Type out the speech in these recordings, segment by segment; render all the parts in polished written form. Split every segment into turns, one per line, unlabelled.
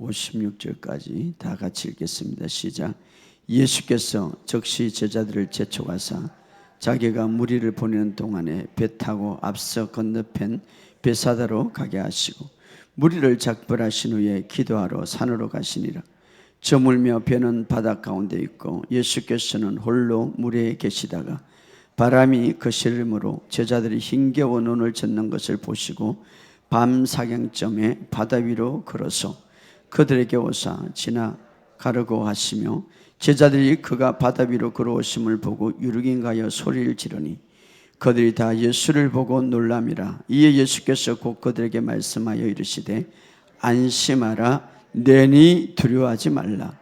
56절까지 다 같이 읽겠습니다. 시작. 예수께서 즉시 제자들을 재촉하사 자기가 무리를 보내는 동안에 배 타고 앞서 건너편 베사다로 가게 하시고 무리를 작별하신 후에 기도하러 산으로 가시니라. 저물며 배는 바다 가운데 있고 예수께서는 홀로 물에 계시다가 바람이 거스름으로 제자들이 힘겨워 눈을 젓는 것을 보시고 밤 사경쯤에 바다 위로 걸어서 그들에게 오사 지나가려고 하시며 제자들이 그가 바다 위로 걸어오심을 보고 유르긴가여 소리를 지르니 그들이 다 예수를 보고 놀람이라. 이에 예수께서 곧 그들에게 말씀하여 이르시되 안심하라, 내니 두려워하지 말라.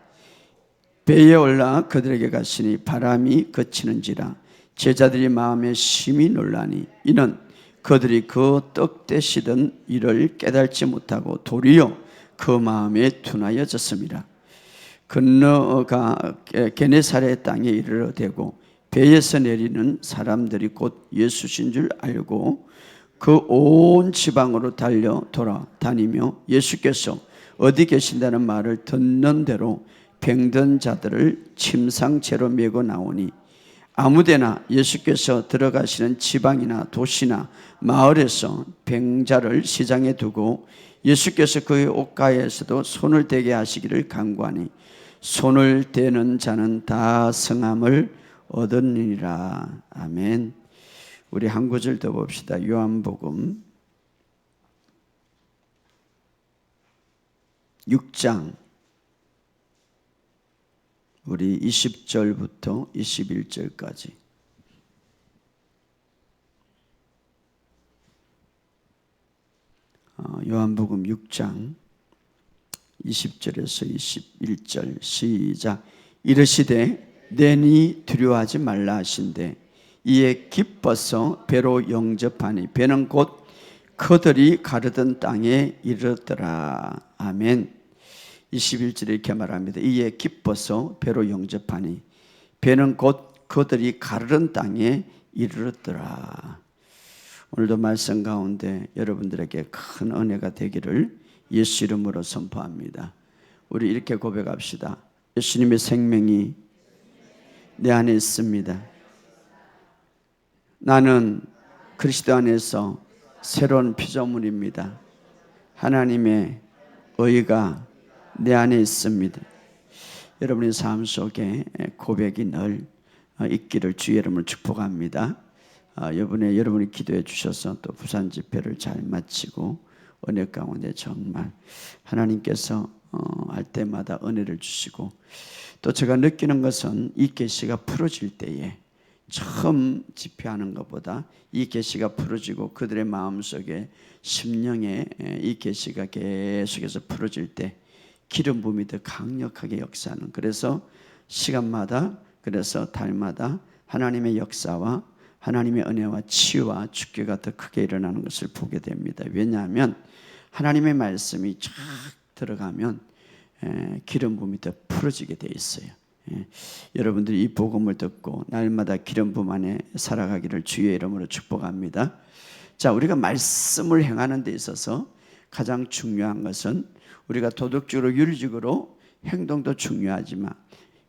배에 올라 그들에게 가시니 바람이 그치는지라. 제자들이 마음에 심히 놀라니 이는 그들이 그 떡 떼시던 일을 깨달지 못하고 도리어 그 마음에 둔하여졌습니다. 건너가 게네사렛 땅에 이르러대고 배에서 내리는 사람들이 곧 예수신 줄 알고 그 온 지방으로 달려 돌아다니며 예수께서 어디 계신다는 말을 듣는 대로 병든 자들을 침상째로 메고 나오니 아무데나 예수께서 들어가시는 지방이나 도시나 마을에서 병자를 시장에 두고 예수께서 그의 옷가에서도 손을 대게 하시기를 간구하니 손을 대는 자는 다 성함을 얻으니라. 아멘. 우리 한 구절 더 봅시다. 요한복음 6장 우리 20절부터 21절까지 요한복음 6장 20절에서 21절 시작. 이르시되 내니 두려워하지 말라 하신대 이에 기뻐서 배로 영접하니 배는 곧 그들이 가르던 땅에 이르더라. 아멘. 21절에 이렇게 말합니다. 이에 기뻐서 배로 영접하니 배는 곧 그들이 가르던 땅에 이르렀더라. 오늘도 말씀 가운데 여러분들에게 큰 은혜가 되기를 예수 이름으로 선포합니다. 우리 이렇게 고백합시다. 예수님의 생명이 내 안에 있습니다. 나는 그리스도 안에서 새로운 피조물입니다. 하나님의 의가 내 안에 있습니다. 여러분의 삶 속에 고백이 늘 있기를 주의 이름으로 축복합니다. 이번에 여러분이 기도해 주셔서 또 부산 집회를 잘 마치고 은혜 가운데 정말 하나님께서 할 때마다 은혜를 주시고 또 제가 느끼는 것은 이 계시가 풀어질 때에 처음 집회하는 것보다 이 계시가 풀어지고 그들의 마음속에 심령에 이 계시가 계속해서 풀어질 때 기름 부음이 더 강력하게 역사하는, 그래서 시간마다 그래서 달마다 하나님의 역사와 하나님의 은혜와 치유와 축제가 더 크게 일어나는 것을 보게 됩니다. 왜냐하면 하나님의 말씀이 쫙 들어가면 기름 부음이 더 풀어지게 돼 있어요. 여러분들이 이 복음을 듣고 날마다 기름 부음 안에 살아가기를 주의 이름으로 축복합니다. 자, 우리가 말씀을 행하는 데 있어서 가장 중요한 것은 우리가 도덕적으로 윤리적으로 행동도 중요하지만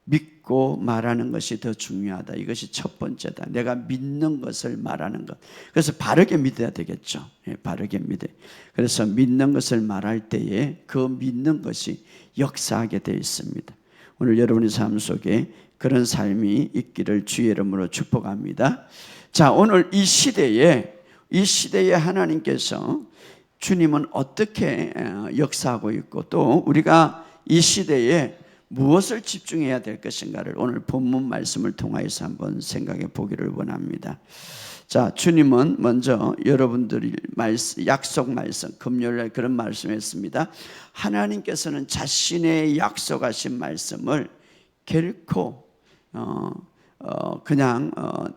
믿고 말하는 것이 더 중요하다. 이것이 첫 번째다. 내가 믿는 것을 말하는 것. 그래서 바르게 믿어야 되겠죠. 바르게 믿어요. 그래서 믿는 것을 말할 때에 그 믿는 것이 역사하게 되어 있습니다. 오늘 여러분의 삶 속에 그런 삶이 있기를 주의 이름으로 축복합니다. 자, 오늘 이 시대에 하나님께서 주님은 어떻게 역사하고 있고 또 우리가 이 시대에 무엇을 집중해야 될 것인가를 오늘 본문 말씀을 통하여서 한번 생각해 보기를 원합니다. 자, 주님은 먼저 여러분들이 약속 말씀, 금요일에 그런 말씀했습니다. 하나님께서는 자신의 약속하신 말씀을 결코 그냥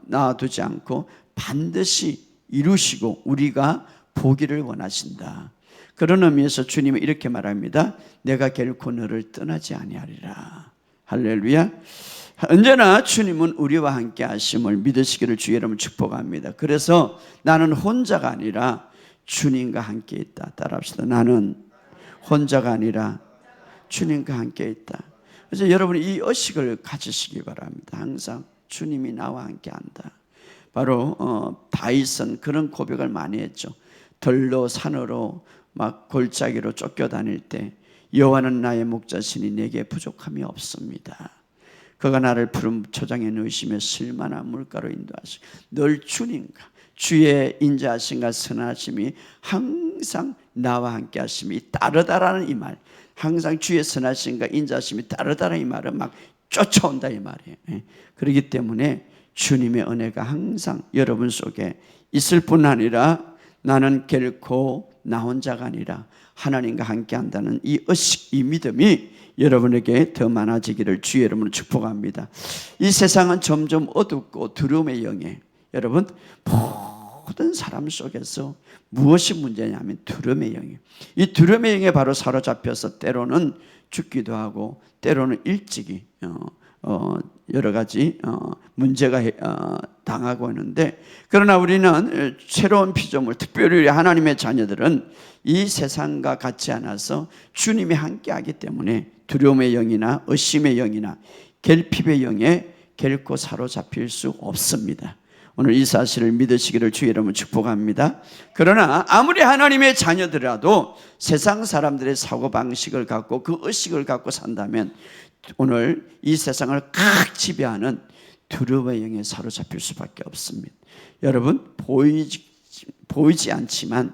놔두지 않고 반드시 이루시고 우리가 보기를 원하신다. 그런 의미에서 주님은 이렇게 말합니다. 내가 결코 너를 떠나지 아니하리라. 할렐루야. 언제나 주님은 우리와 함께 하심을 믿으시기를 주의 이름으로 축복합니다. 그래서 나는 혼자가 아니라 주님과 함께 있다. 따라합시다. 나는 혼자가 아니라 주님과 함께 있다. 그래서 여러분이 이 의식을 가지시기 바랍니다. 항상 주님이 나와 함께 한다. 바로 다윗은 그런 고백을 많이 했죠. 들로 산으로 막 골짜기로 쫓겨다닐 때 여호와는 나의 목자시니 내게 부족함이 없습니다. 그가 나를 푸른 초장에 누이시며 쓸만한 물가로 인도하시고 늘 주님과 주의 인자하심과 선하심이 항상 나와 함께 하심이 따르다라는 이 말, 항상 주의 선하심과 인자하심이 따르다라는 이 말은 막 쫓아온다 이 말이에요. 그렇기 때문에 주님의 은혜가 항상 여러분 속에 있을 뿐 아니라 나는 결코 나 혼자가 아니라 하나님과 함께 한다는 이 의식, 이 믿음이 여러분에게 더 많아지기를 주의 이름으로 축복합니다. 이 세상은 점점 어둡고 두려움의 영에 여러분 모든 사람 속에서 무엇이 문제냐면 두려움의 영이에요. 이 두려움의 영에 바로 사로잡혀서 때로는 죽기도 하고 때로는 일찍이 여러 가지 문제가 당하고 있는데, 그러나 우리는 새로운 피조물, 특별히 우리 하나님의 자녀들은 이 세상과 같지 않아서 주님이 함께하기 때문에 두려움의 영이나 의심의 영이나 결핍의 영에 결코 사로잡힐 수 없습니다. 오늘 이 사실을 믿으시기를 주의 이름으로 축복합니다. 그러나 아무리 하나님의 자녀들이라도 세상 사람들의 사고방식을 갖고 그 의식을 갖고 산다면 오늘 이 세상을 칵 지배하는 두려움의 영에 사로잡힐 수밖에 없습니다. 여러분 보이지 않지만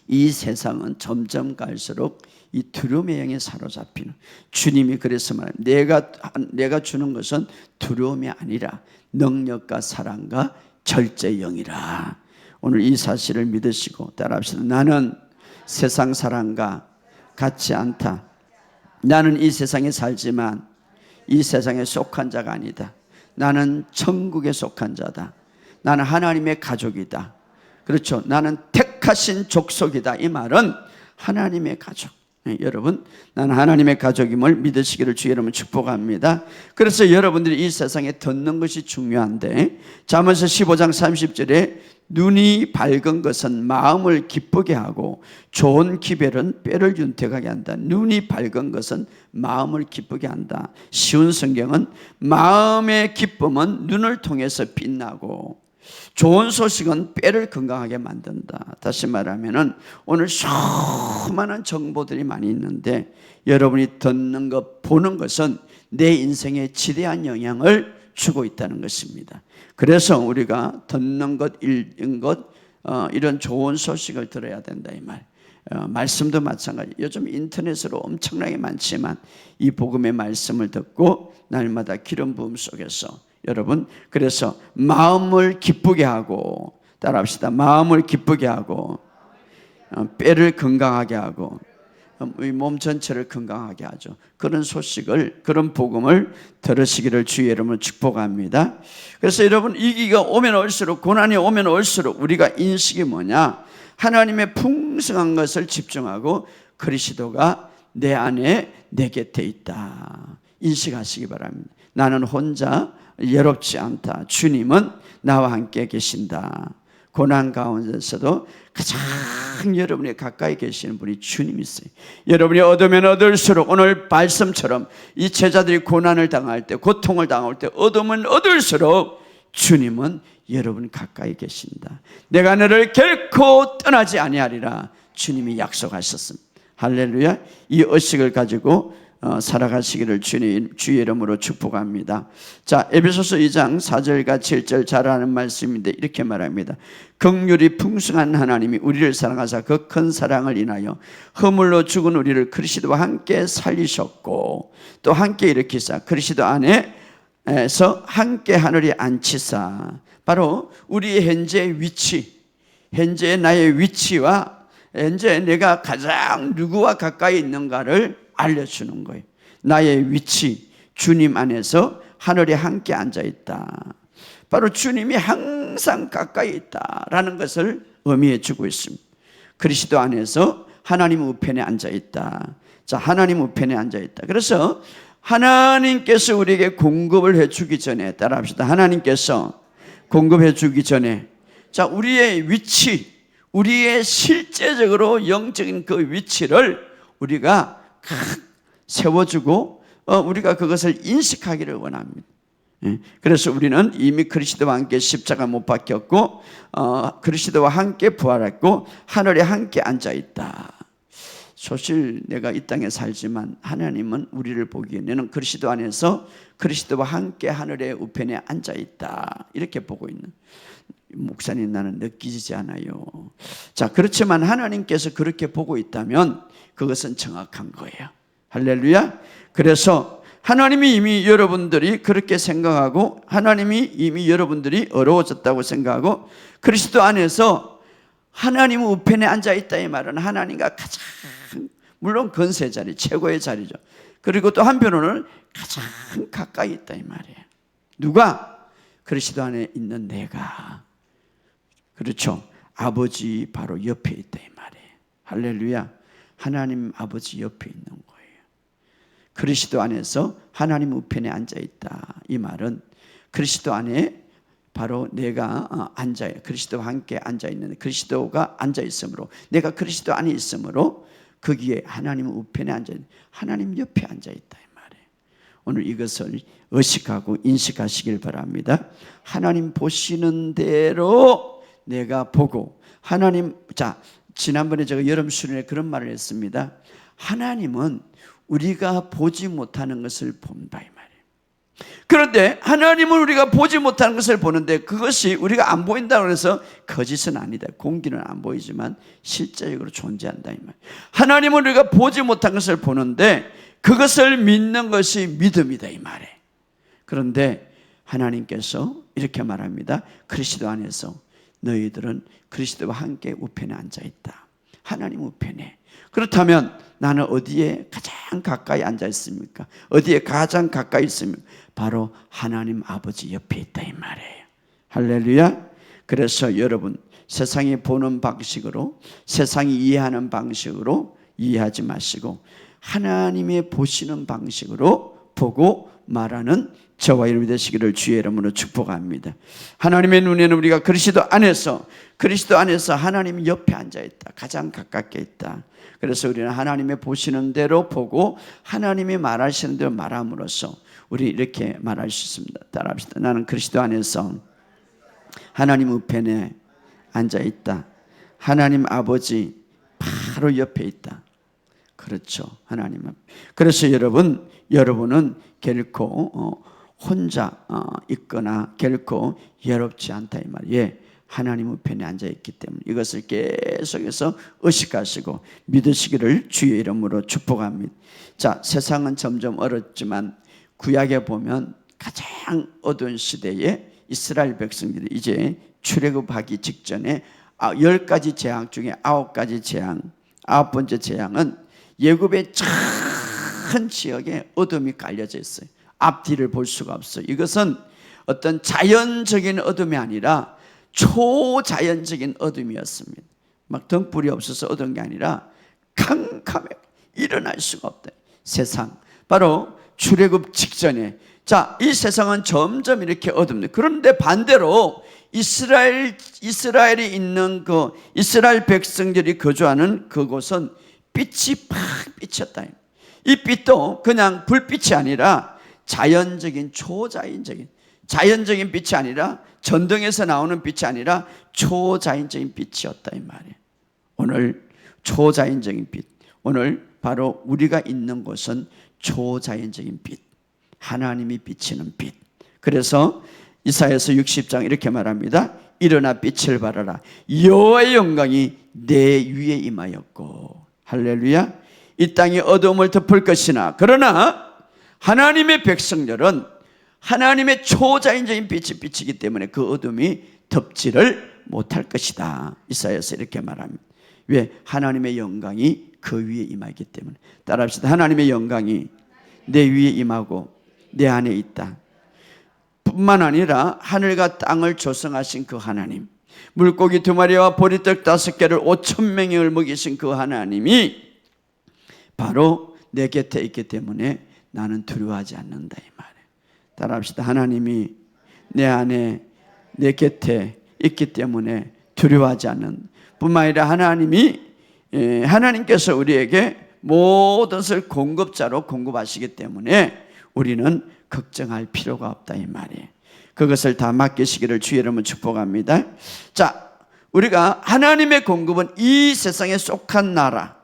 이 세상은 점점 갈수록 이 두려움의 영에 사로잡히는, 주님이 그래서 말합니다. 내가 주는 것은 두려움이 아니라 능력과 사랑과 절제의 영이라. 오늘 이 사실을 믿으시고 따라합시다. 나는 세상 사람과 같지 않다. 나는 이 세상에 살지만 이 세상에 속한 자가 아니다. 나는 천국에 속한 자다. 나는 하나님의 가족이다. 그렇죠. 나는 택하신 족속이다. 이 말은 하나님의 가족. 여러분, 나는 하나님의 가족임을 믿으시기를 주의 이름으로 축복합니다. 그래서 여러분들이 이 세상에 듣는 것이 중요한데, 잠언서 15장 30절에 눈이 밝은 것은 마음을 기쁘게 하고 좋은 기별은 뼈를 윤택하게 한다. 눈이 밝은 것은 마음을 기쁘게 한다. 쉬운 성경은 마음의 기쁨은 눈을 통해서 빛나고 좋은 소식은 뼈를 건강하게 만든다. 다시 말하면 오늘 수많은 정보들이 많이 있는데 여러분이 듣는 것, 보는 것은 내 인생에 지대한 영향을 주고 있다는 것입니다. 그래서 우리가 듣는 것, 읽는 것, 이런 좋은 소식을 들어야 된다 이 말. 말씀도 마찬가지. 요즘 인터넷으로 엄청나게 많지만 이 복음의 말씀을 듣고 날마다 기름 부음 속에서 여러분, 그래서 마음을 기쁘게 하고, 따라합시다. 마음을 기쁘게 하고 뼈를 건강하게 하고 몸 전체를 건강하게 하죠. 그런 소식을, 그런 복음을 들으시기를 주의 이름으로 축복합니다. 그래서 여러분, 위기가 오면 올수록, 고난이 오면 올수록 우리가 인식이 뭐냐? 하나님의 풍성한 것을 집중하고 그리스도가 내 안에 내 곁에 있다 인식하시기 바랍니다. 나는 혼자 외롭지 않다. 주님은 나와 함께 계신다. 고난 가운데서도 가장 여러분이 가까이 계시는 분이 주님이세요. 여러분이 얻으면 얻을수록 오늘 말씀처럼 이 제자들이 고난을 당할 때, 고통을 당할 때 얻으면 얻을수록 주님은 여러분 가까이 계신다. 내가 너를 결코 떠나지 아니하리라 주님이 약속하셨습니다. 할렐루야. 이 의식을 가지고 살아가시기를 주의 이름으로 축복합니다. 자, 에베소서 2장 4절과 7절 잘 아는 말씀인데 이렇게 말합니다. 긍휼이 풍성한 하나님이 우리를 사랑하사 그 큰 사랑을 인하여 허물로 죽은 우리를 그리스도와 함께 살리셨고 또 함께 일으키사 그리스도 안에서 함께 하늘에 앉히사. 바로 우리의 현재의 위치, 현재의 나의 위치와 현재 내가 가장 누구와 가까이 있는가를 알려주는 거예요. 나의 위치, 주님 안에서 하늘에 함께 앉아있다. 바로 주님이 항상 가까이 있다라는 것을 의미해 주고 있습니다. 그리스도 안에서 하나님 우편에 앉아있다. 자, 하나님 우편에 앉아있다. 그래서 하나님께서 우리에게 공급을 해주기 전에, 따라합시다. 하나님께서 공급해 주기 전에, 자, 우리의 위치, 우리의 실제적으로 영적인 그 위치를 우리가 세워주고 우리가 그것을 인식하기를 원합니다. 그래서 우리는 이미 그리스도와 함께 십자가 못 박혔고 그리스도와 함께 부활했고 하늘에 함께 앉아있다. 사실 내가 이 땅에 살지만 하나님은 우리를 보기에는 그리스도 안에서 그리스도와 함께 하늘의 우편에 앉아있다 이렇게 보고 있는, 목사님 나는 느끼지 않아요. 자, 그렇지만 하나님께서 그렇게 보고 있다면 그것은 정확한 거예요. 할렐루야. 그래서 하나님이 이미 여러분들이 그렇게 생각하고 하나님이 이미 여러분들이 어려워졌다고 생각하고 그리스도 안에서 하나님 우편에 앉아있다 이 말은 하나님과 가장 물론 건세 자리 최고의 자리죠. 그리고 또 한편으로는 가장 가까이 있다 이 말이에요. 누가? 그리스도 안에 있는 내가. 그렇죠. 아버지 바로 옆에 있다 이 말이에요. 할렐루야. 하나님 아버지 옆에 있는 거예요. 그리스도 안에서 하나님 우편에 앉아있다 이 말은 그리스도 안에 바로 내가 앉아요. 그리스도와 함께 앉아있는데 그리스도가 앉아있으므로 내가 그리스도 안에 있으므로 거기에 하나님 우편에 앉아있는 하나님 옆에 앉아있다 이 말이에요. 오늘 이것을 의식하고 인식하시길 바랍니다. 하나님 보시는 대로 내가 보고 하나님, 자, 지난번에 제가 여름 수련회 그런 말을 했습니다. 하나님은 우리가 보지 못하는 것을 본다 이 말이에요. 그런데 하나님은 우리가 보지 못하는 것을 보는데 그것이 우리가 안 보인다고 해서 거짓은 아니다. 공기는 안 보이지만 실제적으로 존재한다 이 말이에요. 하나님은 우리가 보지 못한 것을 보는데 그것을 믿는 것이 믿음이다 이 말이에요. 그런데 하나님께서 이렇게 말합니다. 그리스도 안에서 너희들은 그리스도와 함께 우편에 앉아있다. 하나님 우편에. 그렇다면 나는 어디에 가장 가까이 앉아 있습니까? 어디에 가장 가까이 있습니까? 바로 하나님 아버지 옆에 있다 이 말이에요. 할렐루야. 그래서 여러분 세상이 보는 방식으로 세상이 이해하는 방식으로 이해하지 마시고 하나님의 보시는 방식으로 보고 말하는 저와 여러분이 되시기를 주의 이름으로 축복합니다. 하나님의 눈에는 우리가 그리스도 안에서 하나님 옆에 앉아있다. 가장 가깝게 있다. 그래서 우리는 하나님의 보시는 대로 보고 하나님이 말하시는 대로 말함으로써 우리 이렇게 말할 수 있습니다. 따라합시다. 나는 그리스도 안에서 하나님 우편에 앉아있다. 하나님 아버지 바로 옆에 있다. 그렇죠. 하나님 앞. 그래서 여러분은 결코 혼자 있거나 결코 외롭지 않다 이 말이에요. 하나님 우편에 앉아있기 때문에 이것을 계속해서 의식하시고 믿으시기를 주의 이름으로 축복합니다. 자, 세상은 점점 어렵지만 구약에 보면 가장 어두운 시대에 이스라엘 백성들이 이제 출애굽하기 직전에 10가지 재앙 중에 9가지 재앙, 9번째 재앙은 애굽의 큰 지역에 어둠이 깔려져 있어요. 앞뒤를 볼 수가 없어요. 이것은 어떤 자연적인 어둠이 아니라 초자연적인 어둠이었습니다. 막 등불이 없어서 어두운 게 아니라 캄캄해 일어날 수가 없다. 세상 바로 출애굽 직전에 자, 이 세상은 점점 이렇게 어둡니다. 그런데 반대로 이스라엘이 있는 그 이스라엘 백성들이 거주하는 그곳은 빛이 팍 비쳤다. 이 빛도 그냥 불빛이 아니라 자연적인 자연적인 빛이 아니라 전등에서 나오는 빛이 아니라 초자연적인 빛이었다 이 말이에요. 오늘 초자연적인 빛, 오늘 바로 우리가 있는 곳은 초자연적인 빛, 하나님이 비치는 빛. 그래서 이사야서 60장 이렇게 말합니다. 일어나 빛을 발하라. 여호와의 영광이 내 위에 임하였고. 할렐루야. 이 땅이 어둠을 덮을 것이나 그러나 하나님의 백성들은 하나님의 초자연적인 빛이 비치기 때문에 그 어둠이 덮지를 못할 것이다. 이사야서 이렇게 말합니다. 왜? 하나님의 영광이 그 위에 임하기 때문에. 따라합시다. 하나님의 영광이 내 위에 임하고 내 안에 있다. 뿐만 아니라 하늘과 땅을 조성하신 그 하나님, 물고기 2마리와 보리떡 5개를 5,000명을 먹이신 그 하나님이 바로 내 곁에 있기 때문에 나는 두려워하지 않는다 이 말이에요. 따라합시다. 하나님이 내 안에 내 곁에 있기 때문에 두려워하지 않는 뿐만 아니라 하나님께서 우리에게 모든 것을 공급자로 공급하시기 때문에 우리는 걱정할 필요가 없다 이 말이에요. 그것을 다 맡기시기를 주의 이름으로 축복합니다. 자, 우리가 하나님의 공급은 이 세상에 속한 나라,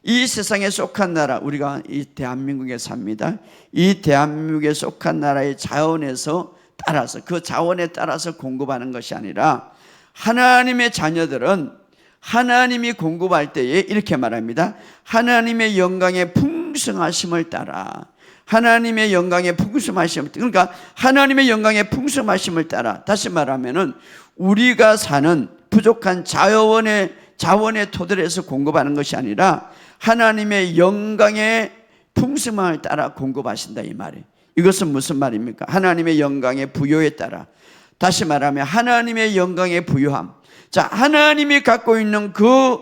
이 세상에 속한 나라, 우리가 이 대한민국에 삽니다. 이 대한민국에 속한 나라의 자원에서 따라서, 그 자원에 따라서 공급하는 것이 아니라 하나님의 자녀들은 하나님이 공급할 때에 이렇게 말합니다. 하나님의 영광의 풍성하심을 따라, 하나님의 영광의 풍성하심을, 그러니까 하나님의 영광의 풍성하심을 따라, 다시 말하면은 우리가 사는 부족한 자원의 토대에서 공급하는 것이 아니라 하나님의 영광의 풍성함을 따라 공급하신다 이 말이에요. 이것은 무슨 말입니까? 하나님의 영광의 부요에 따라, 다시 말하면 하나님의 영광의 부요함, 자, 하나님이 갖고 있는 그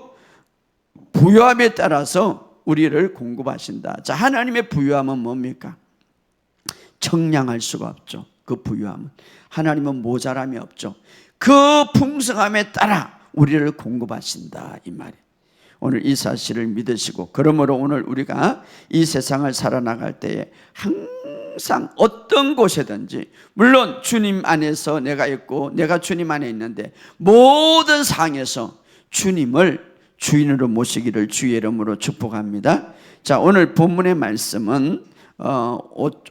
부요함에 따라서 우리를 공급하신다. 자, 하나님의 부요함은 뭡니까? 청량할 수가 없죠. 그 부요함은, 하나님은 모자람이 없죠. 그 풍성함에 따라 우리를 공급하신다 이 말이에요. 오늘 이 사실을 믿으시고, 그러므로 오늘 우리가 이 세상을 살아나갈 때에 항상 어떤 곳에든지, 물론 주님 안에서 내가 있고 내가 주님 안에 있는데 모든 상황에서 주님을 주인으로 모시기를 주의 이름으로 축복합니다. 자, 오늘 본문의 말씀은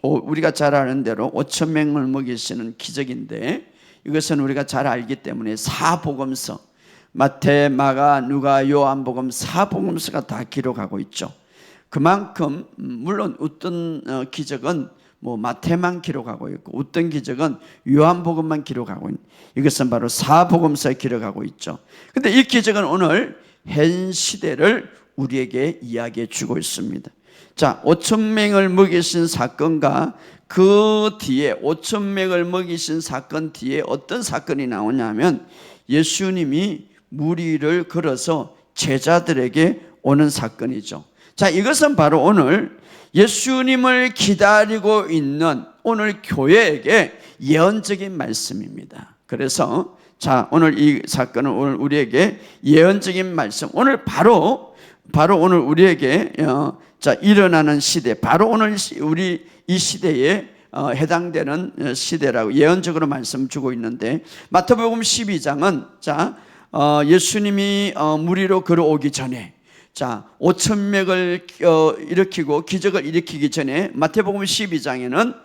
우리가 잘 아는 대로 5,000명을 먹이시는 기적인데, 이것은 우리가 잘 알기 때문에 사복음서, 마태, 마가, 누가, 요한복음 사복음서가 다 기록하고 있죠. 그만큼 물론 어떤 기적은 마태만 기록하고 있고 어떤 기적은 요한복음만 기록하고 있는, 이것은 바로 사복음서에 기록하고 있죠. 그런데 이 기적은 오늘 현 시대를 우리에게 이야기해 주고 있습니다. 자, 5,000명을 먹이신 사건과 그 뒤에 5,000명을 먹이신 사건 뒤에 어떤 사건이 나오냐면 예수님이 무리를 걸어서 제자들에게 오는 사건이죠. 자, 이것은 바로 오늘 예수님을 기다리고 있는 오늘 교회에게 예언적인 말씀입니다. 그래서 자, 오늘 이 사건은 오늘 우리에게 예언적인 말씀, 오늘 바로 오늘 우리에게 자, 일어나는 시대, 바로 오늘 우리 이 시대에 해당되는 시대라고 예언적으로 말씀 주고 있는데, 마태복음 12장은 자, 예수님이 무리로 걸어오기 전에, 자, 5,000명을 일으키고 기적을 일으키기 전에 마태복음 12장에는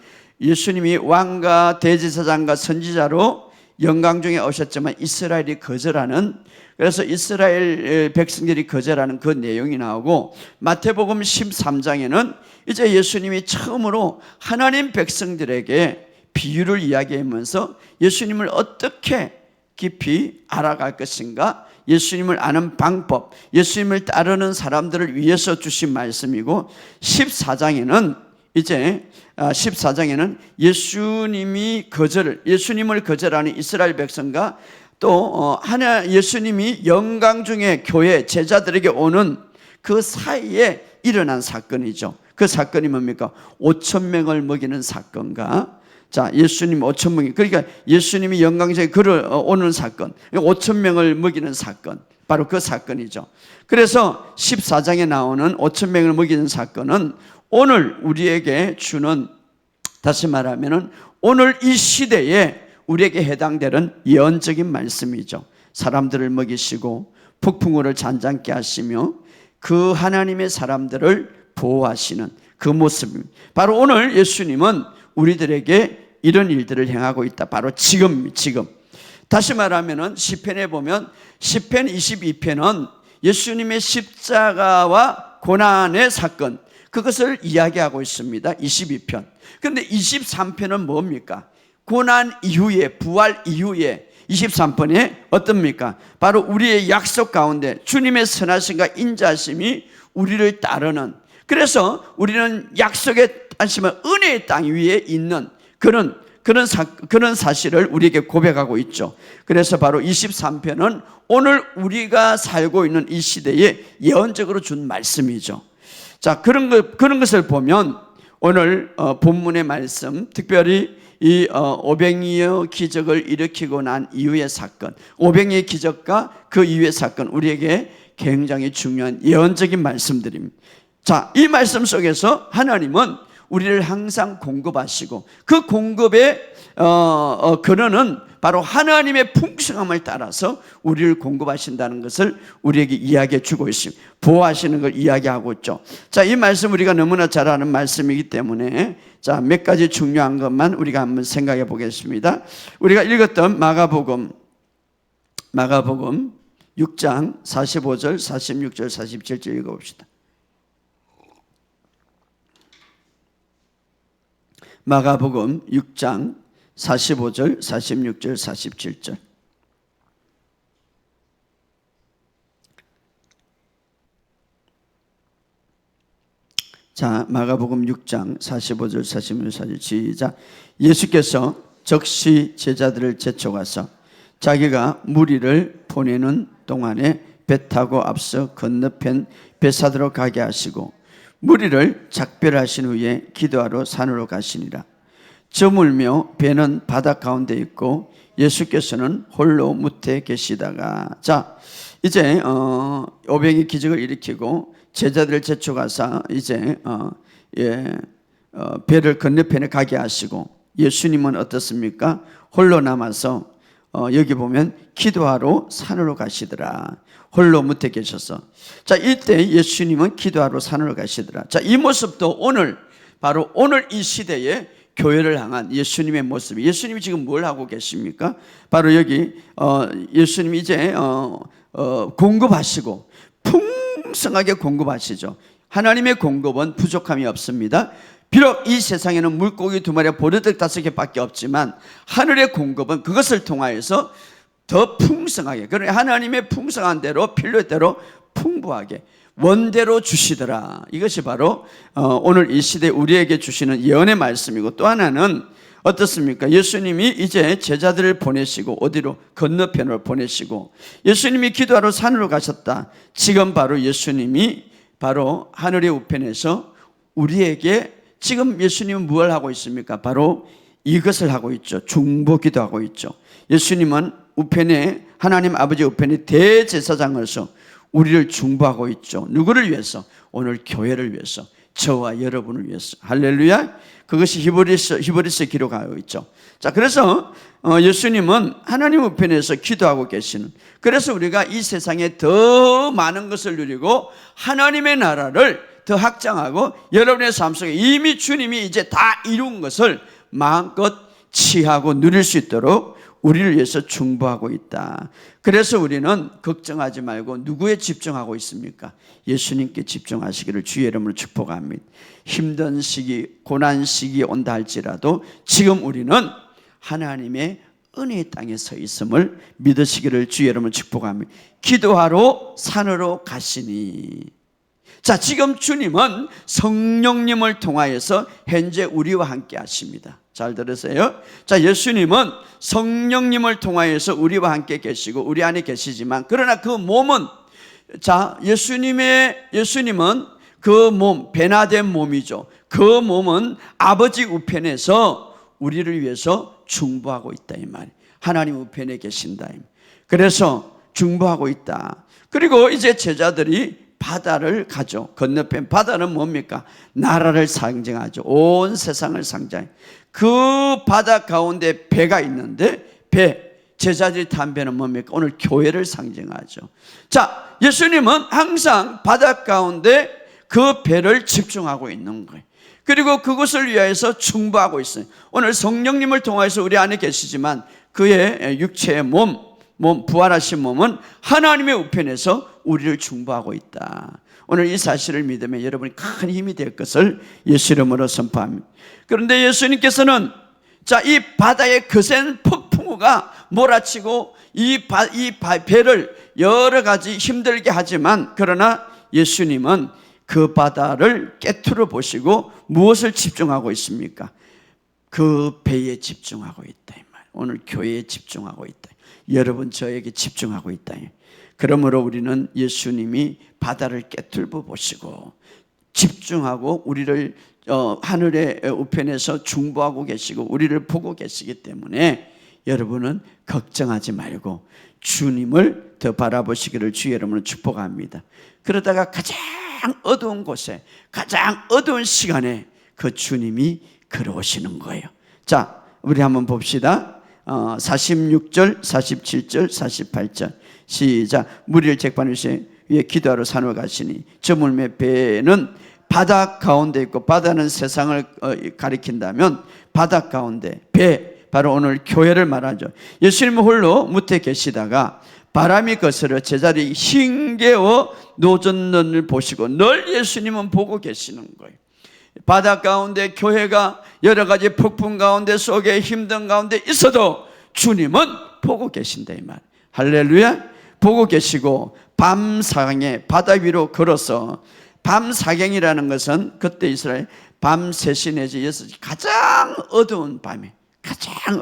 예수님이 왕과 대제사장과 선지자로 영광 중에 오셨지만 이스라엘이 거절하는, 그래서 이스라엘 백성들이 거절하는 그 내용이 나오고, 마태복음 13장에는 이제 예수님이 처음으로 하나님 백성들에게 비유를 이야기하면서 예수님을 어떻게 깊이 알아갈 것인가, 예수님을 아는 방법, 예수님을 따르는 사람들을 위해서 주신 말씀이고, 14장에는 이제 14장에는 예수님을 거절하는 이스라엘 백성과 또 예수님이 영광 중에 교회 제자들에게 오는 그 사이에 일어난 사건이죠. 그 사건이 뭡니까? 5,000명을 먹이는 사건과, 자, 예수님 5,000명이, 그러니까 예수님이 영광중에 걸어오는 사건, 5,000명을 먹이는 사건, 바로 그 사건이죠. 그래서 14장에 나오는 5,000명을 먹이는 사건은 오늘 우리에게 주는, 다시 말하면은 오늘 이 시대에 우리에게 해당되는 예언적인 말씀이죠. 사람들을 먹이시고 폭풍우를 잔잔케 하시며 그 하나님의 사람들을 보호하시는 그 모습입니다. 바로 오늘 예수님은 우리들에게 이런 일들을 행하고 있다. 바로 지금. 다시 말하면은 시편에 보면 시편 22편은 예수님의 십자가와 고난의 사건, 그것을 이야기하고 있습니다. 22편. 그런데 23편은 뭡니까? 고난 이후에, 부활 이후에 23편에 어떻습니까? 바로 우리의 약속 가운데 주님의 선하심과 인자하심이 우리를 따르는, 그래서 우리는 약속의 안심은 은혜의 땅 위에 있는 그런 사실을 우리에게 고백하고 있죠. 그래서 바로 23편은 오늘 우리가 살고 있는 이 시대에 예언적으로 준 말씀이죠. 자, 그런 것을 보면 오늘 본문의 말씀, 특별히 이 오병이어 기적을 일으키고 난 이후의 사건, 오병이어 기적과 그 이후의 사건, 우리에게 굉장히 중요한 예언적인 말씀들입니다. 자, 이 말씀 속에서 하나님은 우리를 항상 공급하시고 그 공급의 근원은 바로 하나님의 풍성함을 따라서 우리를 공급하신다는 것을 우리에게 이야기해 주고 있습니다. 보호하시는 걸 이야기하고 있죠. 자, 이 말씀 우리가 너무나 잘 아는 말씀이기 때문에 자, 몇 가지 중요한 것만 우리가 한번 생각해 보겠습니다. 우리가 읽었던 마가복음 6장 45절, 46절, 47절 읽어봅시다. 마가복음 6장 45절, 46절, 47절. 자, 마가복음 6장 45절, 46절, 47절 시작. 예수께서 즉시 제자들을 제쳐가서 자기가 무리를 보내는 동안에 배 타고 앞서 건너편 베사도로 가게 하시고 무리를 작별하신 후에 기도하러 산으로 가시니라. 저물며 배는 바다 가운데 있고 예수께서는 홀로 무태에 계시다가 자, 이제 오병이 기적을 일으키고 제자들을 제쳐가서 이제 배를 건너편에 가게 하시고 예수님은 어떻습니까? 홀로 남아서 여기 보면 기도하러 산으로 가시더라. 홀로 무태 계셔서. 자, 이때 예수님은 기도하러 산으로 가시더라. 자, 이 모습도 바로 오늘 이 시대에 교회를 향한 예수님의 모습이. 예수님이 지금 뭘 하고 계십니까? 바로 여기 예수님이 이제 공급하시고 풍성하게 공급하시죠. 하나님의 공급은 부족함이 없습니다. 비록 이 세상에는 물고기 2마리와 보리떡 5개밖에 없지만 하늘의 공급은 그것을 통하여서 더 풍성하게, 그러나 하나님의 풍성한 대로 필요의 대로 풍부하게 원대로 주시더라. 이것이 바로 오늘 이 시대 우리에게 주시는 예언의 말씀이고, 또 하나는 어떻습니까? 예수님이 이제 제자들을 보내시고 어디로? 건너편으로 보내시고 예수님이 기도하러 산으로 가셨다. 지금 바로 예수님이 바로 하늘의 우편에서 우리에게 지금 예수님은 무엇을 하고 있습니까? 바로 이것을 하고 있죠. 중보기도 하고 있죠. 예수님은 우편에, 하나님 아버지 우편에 대제사장으로서 우리를 중보하고 있죠. 누구를 위해서? 오늘 교회를 위해서, 저와 여러분을 위해서. 할렐루야. 그것이 히브리서 기록하고 있죠. 자, 그래서 예수님은 하나님 우편에서 기도하고 계시는, 그래서 우리가 이 세상에 더 많은 것을 누리고 하나님의 나라를 더 확장하고 여러분의 삶 속에 이미 주님이 이제 다 이룬 것을 마음껏 취하고 누릴 수 있도록 우리를 위해서 중보하고 있다. 그래서 우리는 걱정하지 말고 누구에 집중하고 있습니까? 예수님께 집중하시기를 주의 이름으로 축복합니다. 힘든 시기, 고난 시기 온다 할지라도 지금 우리는 하나님의 은혜의 땅에 서 있음을 믿으시기를 주의 이름으로 축복합니다. 기도하러 산으로 가시니. 자, 지금 주님은 성령님을 통하여서 현재 우리와 함께 하십니다. 잘 들으세요? 자, 예수님은 성령님을 통하여서 우리와 함께 계시고 우리 안에 계시지만, 그러나 그 몸은, 자, 예수님은 그 몸, 변화된 몸이죠. 그 몸은 아버지 우편에서 우리를 위해서 중보하고 있다 이 말이에요. 하나님 우편에 계신다. 그래서 중보하고 있다. 그리고 이제 제자들이 바다를 가죠. 건너편 바다는 뭡니까? 나라를 상징하죠. 온 세상을 상징해요. 그 바다 가운데 배가 있는데 제자들이 탄 배는 뭡니까? 오늘 교회를 상징하죠. 자, 예수님은 항상 바다 가운데 그 배를 집중하고 있는 거예요. 그리고 그것을 위하여서 중보하고 있어요. 오늘 성령님을 통해서 우리 안에 계시지만 그의 육체의 부활하신 몸은 하나님의 우편에서 우리를 중보하고 있다. 오늘 이 사실을 믿으면 여러분이 큰 힘이 될 것을 예수 이름으로 선포합니다. 그런데 예수님께서는 자, 이 바다의 거센 폭풍우가 몰아치고 이 배를 여러 가지 힘들게 하지만, 그러나 예수님은 그 바다를 깨트려 보시고 무엇을 집중하고 있습니까? 그 배에 집중하고 있다 이 말. 오늘 교회에 집중하고 있다. 여러분 저에게 집중하고 있다. 그러므로 우리는 예수님이 바다를 깨뚫어 보시고 집중하고 우리를 하늘의 우편에서 중보하고 계시고 우리를 보고 계시기 때문에 여러분은 걱정하지 말고 주님을 더 바라보시기를 주의 이름으로 축복합니다. 그러다가 가장 어두운 곳에, 가장 어두운 시간에 그 주님이 걸어오시는 거예요. 자, 우리 한번 봅시다. 46절, 47절, 48절 시작. 무리를 잭반을 위에 기도하러 산으로 가시니 저물매 배는 바다 가운데 있고, 바다는 세상을 가리킨다면 바다 가운데 배, 바로 오늘 교회를 말하죠. 예수님은 홀로 무태 계시다가 바람이 거스려 제자리 힘겨워 노젓는을 보시고, 늘 예수님은 보고 계시는 거예요. 바다 가운데 교회가 여러 가지 폭풍 가운데 속에 힘든 가운데 있어도 주님은 보고 계신다 이 말. 할렐루야. 보고 계시고 밤사경에 바다 위로 걸어서, 밤사경이라는 것은 그때 이스라엘 밤 3시 내지 6시 가장 어두운 밤에, 가장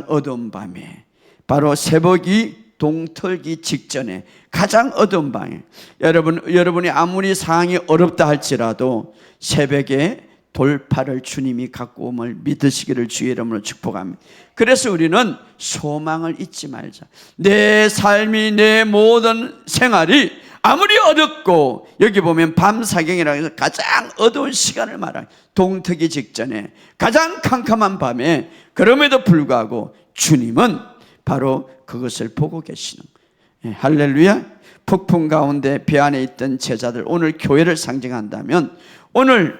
어두운 밤에, 바로 새벽이 동틀기 직전에 가장 어두운 밤에, 여러분이 아무리 상황이 어렵다 할지라도 새벽에 돌파를 주님이 갖고 옴을 믿으시기를 주의 이름으로 축복합니다. 그래서 우리는 소망을 잊지 말자. 내 삶이, 내 모든 생활이 아무리 어렵고, 여기 보면 밤사경이라고 해서 가장 어두운 시간을 말하는, 동트기 직전에 가장 캄캄한 밤에, 그럼에도 불구하고 주님은 바로 그것을 보고 계시는 거예요. 할렐루야. 폭풍 가운데 배 안에 있던 제자들, 오늘 교회를 상징한다면 오늘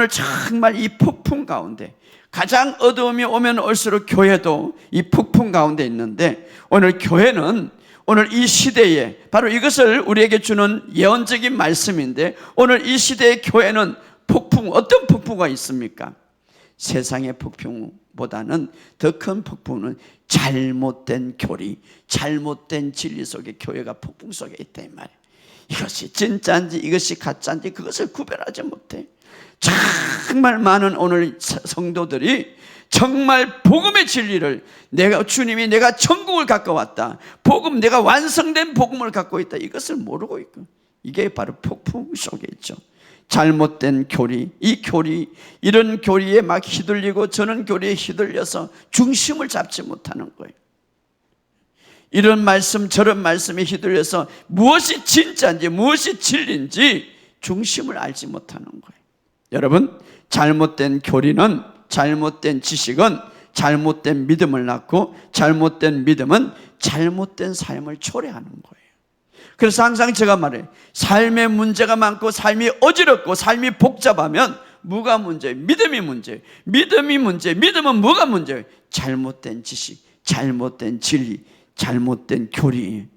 정말 이 폭풍 가운데, 가장 어두움이 오면 올수록 교회도 이 폭풍 가운데 있는데, 오늘 교회는 오늘 이 시대에 바로 이것을 우리에게 주는 예언적인 말씀인데, 오늘 이 시대의 교회는 폭풍, 어떤 폭풍가 있습니까? 세상의 폭풍보다는 더 큰 폭풍은 잘못된 교리, 잘못된 진리 속에 교회가 폭풍 속에 있다 이 말이에요. 이것이 진짜인지 이것이 가짜인지 그것을 구별하지 못해. 정말 많은 오늘 성도들이 정말 복음의 진리를, 주님이 내가 천국을 갖고 왔다, 복음, 내가 완성된 복음을 갖고 있다, 이것을 모르고 있고, 이게 바로 폭풍 속에 있죠. 잘못된 교리, 이런 교리에 막 휘둘리고 저런 교리에 휘둘려서 중심을 잡지 못하는 거예요. 이런 말씀 저런 말씀에 휘둘려서 무엇이 진짜인지 무엇이 진리인지 중심을 알지 못하는 거예요. 여러분, 잘못된 교리는, 잘못된 지식은 잘못된 믿음을 낳고, 잘못된 믿음은 잘못된 삶을 초래하는 거예요. 그래서 항상 제가 말해요. 삶에 문제가 많고 삶이 어지럽고 삶이 복잡하면 뭐가 문제예요? 믿음이 문제예요. 믿음은 뭐가 문제예요? 잘못된 지식, 잘못된 진리, 잘못된 교리.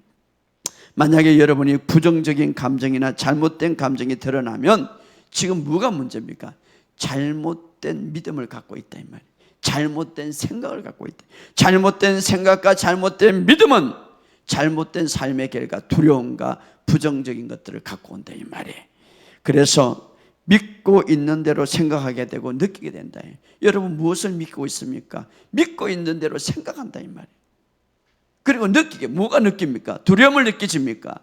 만약에 여러분이 부정적인 감정이나 잘못된 감정이 드러나면 지금 뭐가 문제입니까? 잘못된 믿음을 갖고 있다 이 말이에요. 잘못된 생각을 갖고 있다. 잘못된 생각과 잘못된 믿음은 잘못된 삶의 결과, 두려움과 부정적인 것들을 갖고 온다 이 말이에요. 그래서 믿고 있는 대로 생각하게 되고 느끼게 된다. 여러분 무엇을 믿고 있습니까? 믿고 있는 대로 생각한다 이 말이에요. 그리고 느끼게, 뭐가 느낍니까? 두려움을 느끼십니까?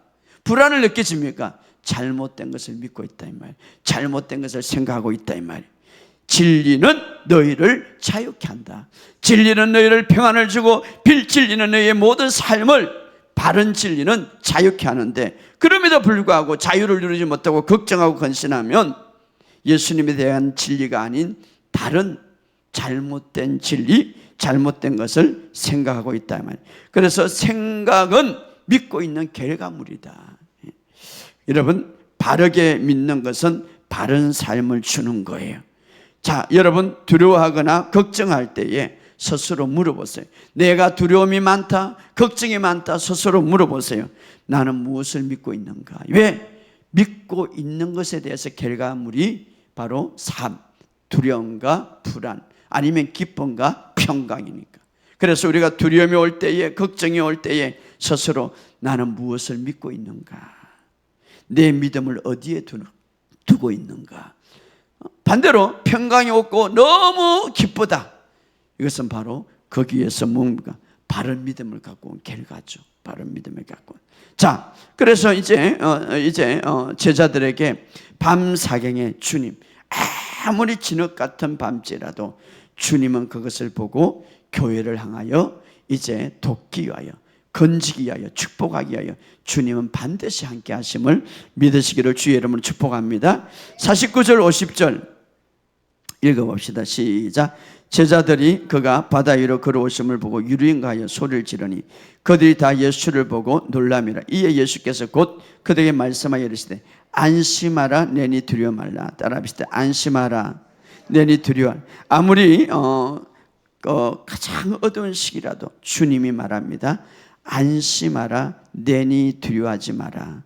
불안을 느끼십니까? 잘못된 것을 믿고 있다 이 말이에요. 잘못된 것을 생각하고 있다 이 말이에요. 진리는 너희를 자유케 한다. 진리는 너희를 평안을 주고 진리는 너희의 모든 삶을, 바른 진리는 자유케 하는데, 그럼에도 불구하고 자유를 누리지 못하고 걱정하고 근심하면 예수님에 대한 진리가 아닌 다른 잘못된 진리, 잘못된 것을 생각하고 있다 말이에요. 그래서 생각은 믿고 있는 결과물이다. 여러분, 바르게 믿는 것은 바른 삶을 주는 거예요. 자, 여러분 두려워하거나 걱정할 때에 스스로 물어보세요. 내가 두려움이 많다, 걱정이 많다, 스스로 물어보세요. 나는 무엇을 믿고 있는가? 왜? 믿고 있는 것에 대해서 결과물이 바로 삶, 두려움과 불안, 아니면 기쁨과 평강이니까. 그래서 우리가 두려움이 올 때에, 걱정이 올 때에 스스로 나는 무엇을 믿고 있는가? 내 믿음을 어디에 두고 있는가? 반대로 평강이 없고 너무 기쁘다. 이것은 바로 거기에서 뭔가 바른 믿음을 갖고 온 결과죠. 바른 믿음을 갖고 온. 자, 그래서 이제 제자들에게 밤사경에 주님, 아무리 진흙 같은 밤지라도 주님은 그것을 보고 교회를 향하여 이제 돕기 위하여 건지기 위하여 축복하기 위하여 주님은 반드시 함께 하심을 믿으시기를 주의 이름으로 축복합니다. 49절 50절 읽어봅시다. 시작. 제자들이 그가 바다 위로 걸어오심을 보고 유리인가하여 소리를 지르니 그들이 다 예수를 보고 놀라미라. 이에 예수께서 곧 그들에게 말씀하여 이르시되 안심하라 내니 두려워 말라. 따라합시다. 안심하라 내니 두려워. 아무리 가장 어두운 시기라도 주님이 말합니다. 안심하라 내니 두려워하지 마라.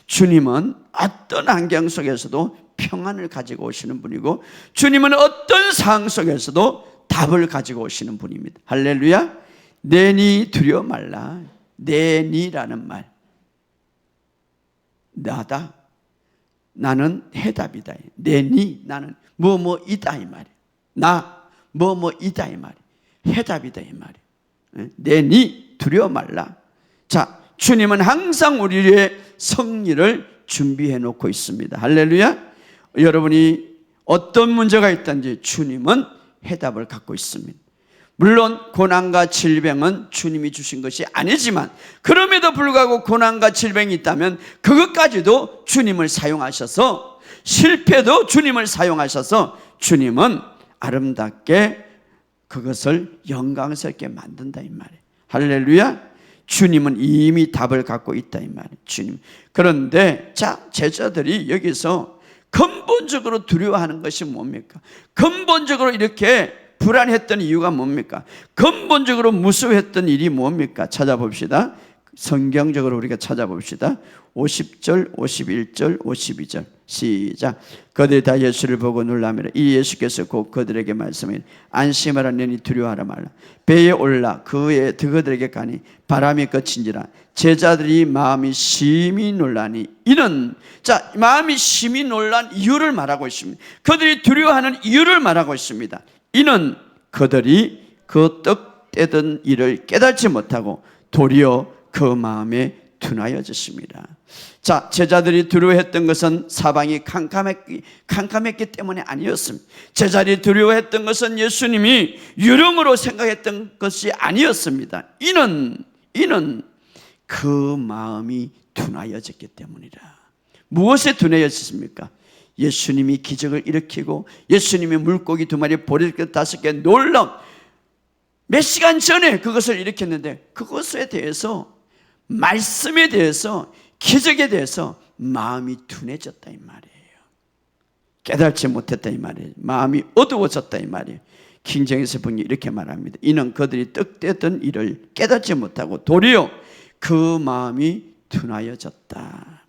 주님은 어떤 환경 속에서도 평안을 가지고 오시는 분이고 주님은 어떤 상황 속에서도 답을 가지고 오시는 분입니다. 할렐루야. 내니 두려워 말라. 내니라는 말, 나다, 나는 해답이다. 내니, 나는 뭐뭐이다 이 말이야. 나 뭐뭐이다 이 말이야. 해답이다 이 말이야. 내니 두려워 말라. 자, 주님은 항상 우리의 승리를 준비해 놓고 있습니다. 할렐루야. 여러분이 어떤 문제가 있든지 주님은 해답을 갖고 있습니다. 물론 고난과 질병은 주님이 주신 것이 아니지만 그럼에도 불구하고 고난과 질병이 있다면 그것까지도 주님을 사용하셔서, 실패도 주님을 사용하셔서 주님은 아름답게 그것을 영광스럽게 만든다 이 말이에요. 할렐루야. 주님은 이미 답을 갖고 있다 이 말이에요. 주님. 그런데 자, 제자들이 여기서 근본적으로 두려워하는 것이 뭡니까? 근본적으로 이렇게 불안했던 이유가 뭡니까? 근본적으로 무서워했던 일이 뭡니까? 찾아봅시다. 성경적으로 우리가 찾아봅시다. 50절, 51절, 52절 시작. 그들이 다 예수를 보고 놀라매라. 이 예수께서 곧 그들에게 말씀하니 안심하라 너희 두려워하라 말라. 배에 올라 그들에게 가니 바람이 그친지라. 제자들이 마음이 심히 놀라니 이는, 자, 마음이 심히 놀란 이유를 말하고 있습니다. 그들이 두려워하는 이유를 말하고 있습니다. 이는 그들이 그 떡 떼던 일을 깨닫지 못하고 도리어 그 마음에 둔하여졌습니다. 자, 제자들이 두려워했던 것은 사방이 캄캄했기 때문에 아니었습니다. 제자들이 두려워했던 것은 예수님이 유령으로 생각했던 것이 아니었습니다. 이는 그 마음이 둔하여졌기 때문이라. 무엇에 둔하여졌습니까? 예수님이 기적을 일으키고 예수님이 물고기 2마리 보리 5개 놀라운 몇 시간 전에 그것을 일으켰는데 그것에 대해서, 말씀에 대해서, 기적에 대해서 마음이 둔해졌다 이 말이에요. 깨닫지 못했다 이 말이에요. 마음이 어두워졌다 이 말이에요. 킹제임스 번역이 이렇게 말합니다. 이는 그들이 떡 떼던 일을 깨닫지 못하고 도리어 그 마음이 둔하여졌다.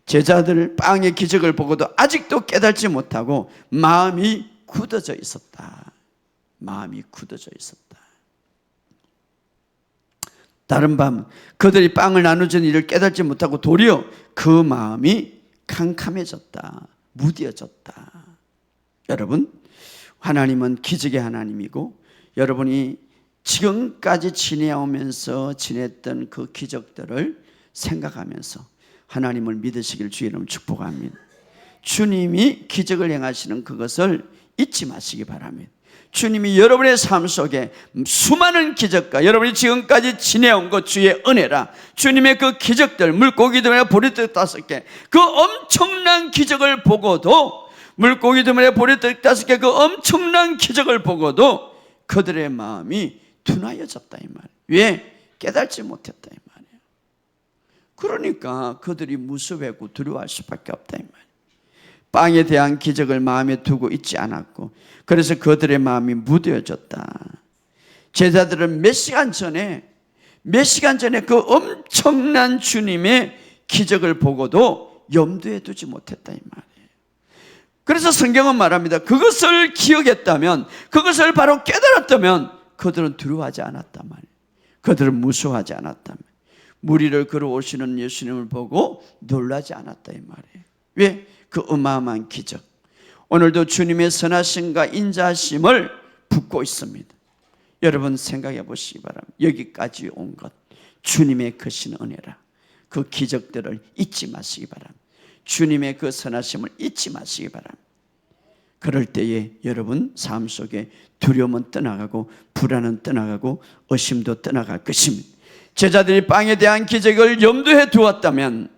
제자들 빵의 기적을 보고도 아직도 깨닫지 못하고 마음이 굳어져 있었다. 마음이 굳어져 있었다. 다른 밤 그들이 빵을 나누던 일을 깨닫지 못하고 도리어 그 마음이 캄캄해졌다. 무뎌졌다. 여러분, 하나님은 기적의 하나님이고 여러분이 지금까지 지내오면서 지냈던 그 기적들을 생각하면서 하나님을 믿으시길 주의 이름으로 축복합니다. 주님이 기적을 행하시는 그것을 잊지 마시기 바랍니다. 주님이 여러분의 삶 속에 수많은 기적과 여러분이 지금까지 지내온 것 주의 은혜라. 주님의 그 기적들, 물고기 2마리 보리떡 5개, 그 엄청난 기적을 보고도, 물고기 2마리 보리떡 5개 그 엄청난 기적을 보고도 그들의 마음이 둔하여졌다 이 말이에요. 왜? 깨닫지 못했다 이 말이에요. 그러니까 그들이 무서워하고 두려워할 수밖에 없다 이 말이에요. 빵에 대한 기적을 마음에 두고 있지 않았고, 그래서 그들의 마음이 무뎌졌다. 제자들은 몇 시간 전에 그 엄청난 주님의 기적을 보고도 염두에 두지 못했다 이 말이에요. 그래서 성경은 말합니다. 그것을 기억했다면, 그것을 바로 깨달았다면 그들은 두려워하지 않았단 말이에요. 그들은 무서워하지 않았다면, 무리를 걸어오시는 예수님을 보고 놀라지 않았다 이 말이에요. 왜? 그 어마어마한 기적. 오늘도 주님의 선하심과 인자하심을 붙고 있습니다. 여러분 생각해 보시기 바랍니다. 여기까지 온 것 주님의 크신 은혜라. 그 기적들을 잊지 마시기 바랍니다. 주님의 그 선하심을 잊지 마시기 바랍니다. 그럴 때에 여러분 삶 속에 두려움은 떠나가고 불안은 떠나가고 의심도 떠나갈 것입니다. 제자들이 빵에 대한 기적을 염두에 두었다면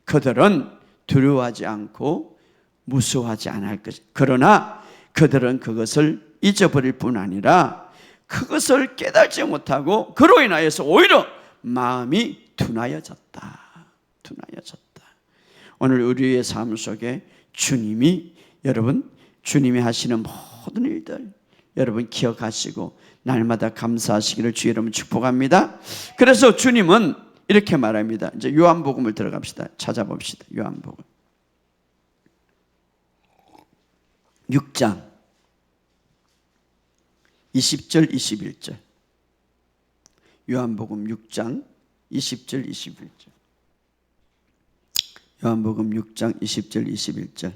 그들은 두려워하지 않고 무서워하지 않을 것이다. 그러나 그들은 그것을 잊어버릴 뿐 아니라 그것을 깨달지 못하고 그로 인하여서 오히려 마음이 둔하여졌다. 오늘 우리의 삶 속에 주님이, 여러분, 주님이 하시는 모든 일들 여러분 기억하시고 날마다 감사하시기를 주 여러분 축복합니다. 그래서 주님은 이렇게 말합니다. 이제 요한복음을 들어갑시다. 찾아봅시다. 요한복음 6장 20절 21절. 요한복음 6장 20절 21절. 요한복음 6장 20절 21절.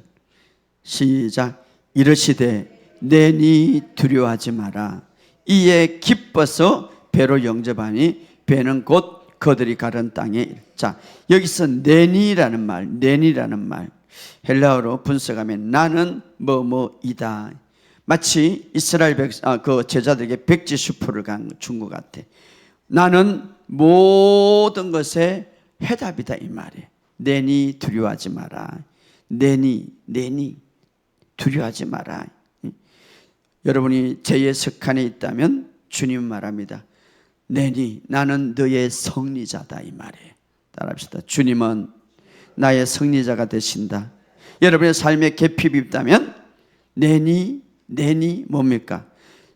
시작. 이르시되 내니 두려워하지 마라. 이에 기뻐서 배로 영접하니 배는 곧 그들이 가는 땅에. 자, 여기서 내니라는 말 헬라어로 분석하면 나는 뭐뭐이다. 마치 이스라엘 그 제자들에게 백지수포를 준 것 같아. 나는 모든 것의 해답이다 이 말이에요. 내니 두려워하지 마라. 내니 두려워하지 마라. 여러분이 죄의 습관에 있다면 주님 말합니다. 내니 나는 너의 승리자다 이 말이에요. 따라합시다. 주님은 나의 승리자가 되신다. 여러분의 삶에 계핍이 있다면 내니 뭡니까?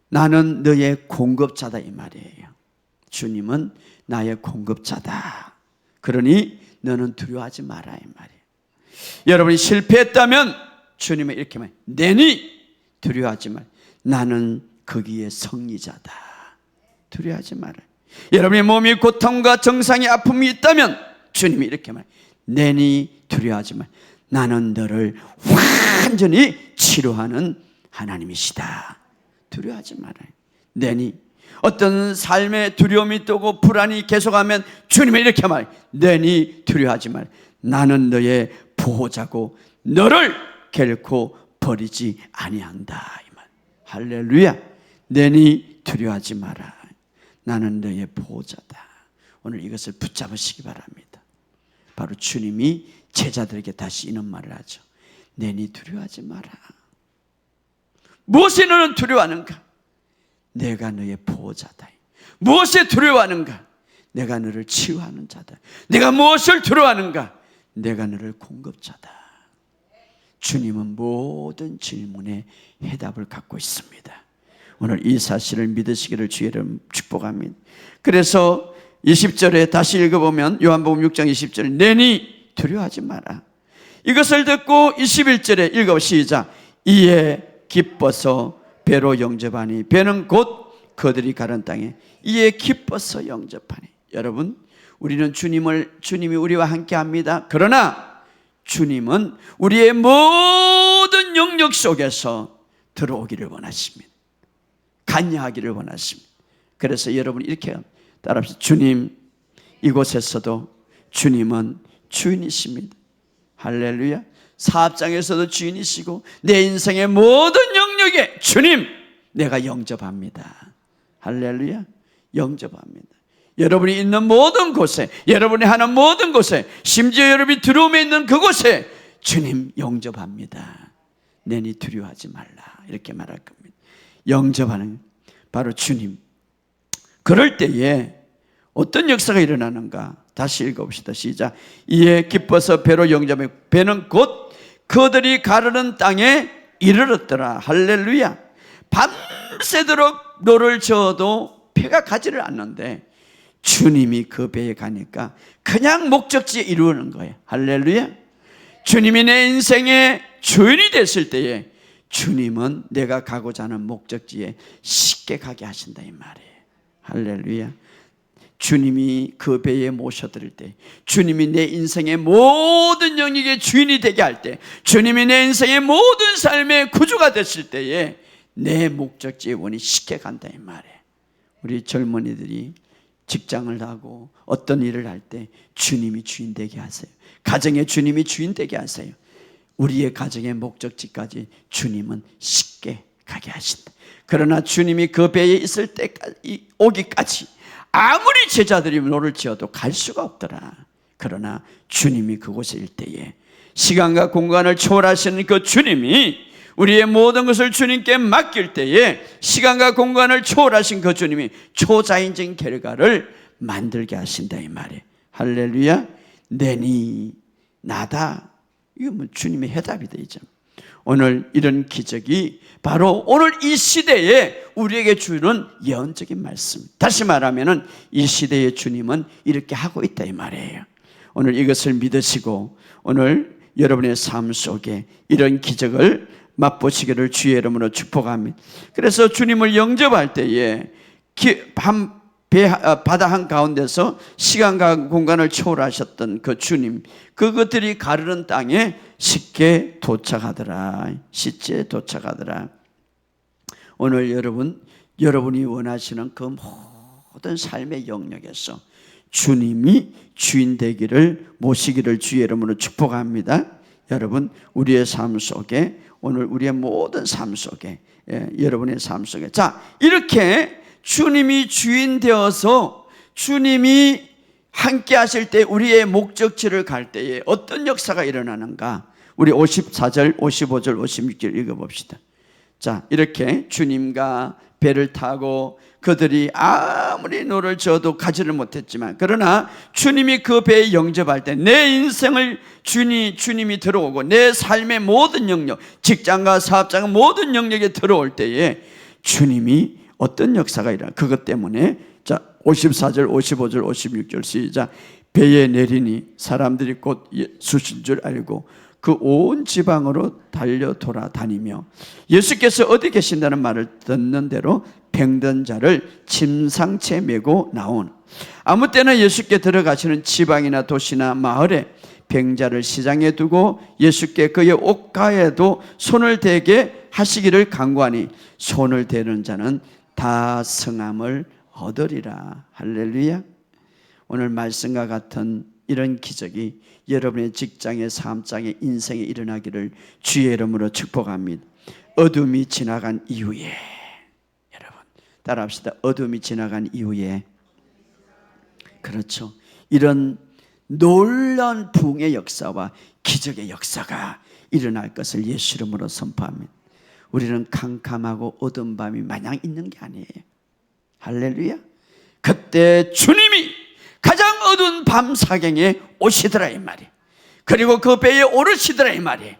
나는 너의 공급자다 이 말이에요. 주님은 나의 공급자다. 그러니 너는 두려워하지 마라 이 말이에요. 여러분이 실패했다면 주님은 이렇게 말해요. 내니 두려워하지 마라. 나는 거기에 승리자다. 두려워하지 마라. 여러분의 몸이 고통과 정상의 아픔이 있다면 주님이 이렇게 말해요. 내니 두려워하지 마라. 나는 너를 완전히 치료하는 하나님이시다. 두려워하지 말아요. 내니 어떤 삶의 두려움이 뜨고 불안이 계속하면 주님이 이렇게 말해요. 내니 두려워하지 말아요. 나는 너의 보호자고 너를 결코 버리지 아니한다. 이 말. 할렐루야. 내니 두려워하지 마라. 나는 너의 보호자다. 오늘 이것을 붙잡으시기 바랍니다. 바로 주님이 제자들에게 다시 이런 말을 하죠. 내니 두려워하지 마라. 무엇에 너는 두려워하는가? 내가 너의 보호자다. 무엇에 두려워하는가? 내가 너를 치유하는 자다. 내가 무엇을 두려워하는가? 내가 너를 공급자다. 주님은 모든 질문에 해답을 갖고 있습니다. 오늘 이 사실을 믿으시기를 주의를 축복합니다. 그래서 20절에 다시 읽어보면 요한복음 6장 20절 내니 두려워하지 마라. 이것을 듣고 21절에 읽어 시작. 이에 기뻐서 배로 영접하니 배는 곧 그들이 가는 땅에. 이에 기뻐서 영접하니. 여러분, 우리는 주님이 우리와 함께 합니다. 그러나 주님은 우리의 모든 영역 속에서 들어오기를 원하십니다. 관여하기를 원하십니다. 그래서 여러분 이렇게 따라합시다. 주님, 이곳에서도 주님은 주인이십니다. 할렐루야. 사업장에서도 주인이시고 내 인생의 모든 영역에 주님, 내가 영접합니다. 할렐루야. 영접합니다. 여러분이 있는 모든 곳에, 여러분이 하는 모든 곳에, 심지어 여러분이 들어오며 있는 그곳에 주님 영접합니다. 내니 두려워하지 말라. 이렇게 말할 겁니다. 영접하는 바로 주님. 그럴 때에 어떤 역사가 일어나는가? 다시 읽어봅시다. 시작. 이에 기뻐서 배로 영접해 배는 곧 그들이 가르는 땅에 이르렀더라. 할렐루야. 밤새도록 노를 저어도 배가 가지를 않는데 주님이 그 배에 가니까 그냥 목적지에 이루는 거예요. 할렐루야. 주님이 내 인생의 주인이 됐을 때에 주님은 내가 가고자 하는 목적지에 쉽게 가게 하신다 이 말이에요. 할렐루야. 주님이 그 배에 모셔드릴 때, 주님이 내 인생의 모든 영역의 주인이 되게 할 때, 주님이 내 인생의 모든 삶의 구주가 됐을 때에 내 목적지에 원이 쉽게 간다 이 말이에요. 우리 젊은이들이 직장을 하고 어떤 일을 할 때 주님이 주인 되게 하세요. 가정의 주님이 주인 되게 하세요. 우리의 가정의 목적지까지 주님은 쉽게 가게 하신다. 그러나 주님이 그 배에 있을 때까지 오기까지 아무리 제자들이 노를 지어도 갈 수가 없더라. 그러나 주님이 그곳에 일 때에 시간과 공간을 초월하시는 그 주님이 우리의 모든 것을 주님께 맡길 때에 시간과 공간을 초월하신 그 주님이 초자연적인 결과를 만들게 하신다 이 말이에요. 할렐루야. 내니 나다. 이거 뭐 주님의 해답이 되죠. 오늘 이런 기적이 바로 오늘 이 시대에 우리에게 주는 예언적인 말씀. 다시 말하면 이 시대의 주님은 이렇게 하고 있다 이 말이에요. 오늘 이것을 믿으시고 오늘 여러분의 삶 속에 이런 기적을 맛보시기를 주의 이름으로 축복합니다. 그래서 주님을 영접할 때에 바다 한가운데서 시간과 공간을 초월하셨던 그 주님, 그것들이 가르는 땅에 쉽게 도착하더라. 쉽게 도착하더라. 오늘 여러분이 원하시는 그 모든 삶의 영역에서 주님이 주인 되기를 모시기를 주의 이름으로 축복합니다. 여러분, 우리의 삶 속에 오늘 우리의 모든 삶 속에 여러분의 삶 속에 자, 이렇게 주님이 주인 되어서 주님이 함께 하실 때 우리의 목적지를 갈 때에 어떤 역사가 일어나는가? 우리 54절, 55절, 56절 읽어봅시다. 자, 이렇게 주님과 배를 타고 그들이 아무리 노를 저어도 가지를 못했지만 그러나 주님이 그 배에 영접할 때 내 인생을 주님이 들어오고 내 삶의 모든 영역, 직장과 사업장 모든 영역에 들어올 때에 주님이 어떤 역사가 일어나? 그것 때문에 자 54절, 55절, 56절 시작. 배에 내리니 사람들이 곧 예수신 줄 알고 그 온 지방으로 달려 돌아다니며 예수께서 어디 계신다는 말을 듣는 대로 병든 자를 침상채 메고 나온 아무 때나 예수께 들어가시는 지방이나 도시나 마을에 병자를 시장에 두고 예수께 그의 옷가에도 손을 대게 하시기를 간구하니 손을 대는 자는 다 성함을 얻으리라. 할렐루야. 오늘 말씀과 같은 이런 기적이 여러분의 직장에 삶장에 인생에 일어나기를 주의 이름으로 축복합니다. 어둠이 지나간 이후에 여러분 따라합시다. 어둠이 지나간 이후에 그렇죠. 이런 놀라운 부흥의 역사와 기적의 역사가 일어날 것을 예수 이름으로 선포합니다. 우리는 캄캄하고 어두운 밤이 마냥 있는 게 아니에요. 할렐루야. 그때 주님이 가장 어두운 밤 사경에 오시더라 이 말이에요. 그리고 그 배에 오르시더라 이 말이에요.